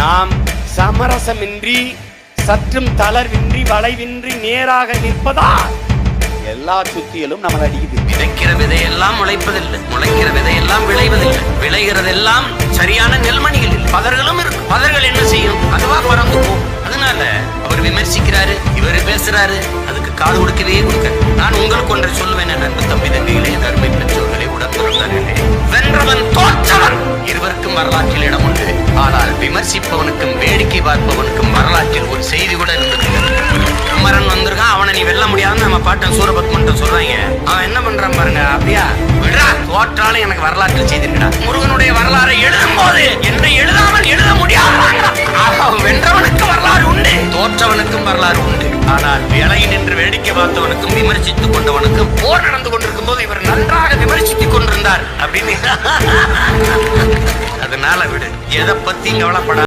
நாம் சமரசமின்றி சற்றும் தளர்வின்றி வளைவின்றி நேராக நிற்பதால் எல்லா சுத்தியலும் நம்மளை அடிக்குது. விதைக்கிற விதையெல்லாம் முளைப்பதில்லை, முளைக்கிற விதையெல்லாம் விளைவதில்லை, விளைகிறதெல்லாம் சரியான நெல்மணிகள் இல்லை. பதர்களும் இருக்கு. பதர்கள் என்ன செய்யும்? அதுவா பறந்து போகும். அதனால அவர் விமர்சிக்கிறாரு, இவர் பேசுறாரு, அதுக்கு காது கொடுக்கவே கொடுக்க. நான் உங்களுக்கு ஒன்றை சொல்லுவேன், நண்பு தம்பி தம்பிகளே, தருமை பெற்றோர்களே, உடன்பிறந்தவர்களே, வென்றவன் தோற்றவன் இருவருக்கும் வரலாற்றில் இடம் உண்டு. ஆனால் விமர்சிப்பவனுக்கும் வேடிக்கை பார்ப்பவனுக்கும் வரலாற்றில் ஒரு செய்தி கூட இருந்தது. குமரன் வந்திருக்கான், அவனை நீ வெல்ல முடியாதுன்னு நம்ம பாட்டன் சூரபத்மன் சொல்றாங்க. அவன் என்ன பண்றான் பாருங்க, அப்படியா விடுறா, தோற்றாலும் எனக்கு வரலாற்றில் செய்திருக்கா. முருகனுடைய வரலாறை எழுதும் போது என்னை எழுதாமல் எழுத முடியாது. வென்றவனுக்கு வரலாறு உண்டு, தோற்றவனுக்கும் வரலாறு உண்டு. ஆனால் வேலையில் நின்று வேடிக்கை பார்த்தவனுக்கும் விமர்சித்துக் கொண்டவனுக்கும் போர் நடந்து கொண்டிருக்கும் போது இவர் நன்றாக விமர்சித்துக் கொண்டிருந்தார் அப்படின்னு. அதனால விடு, எதை பத்தி கவலைப்பட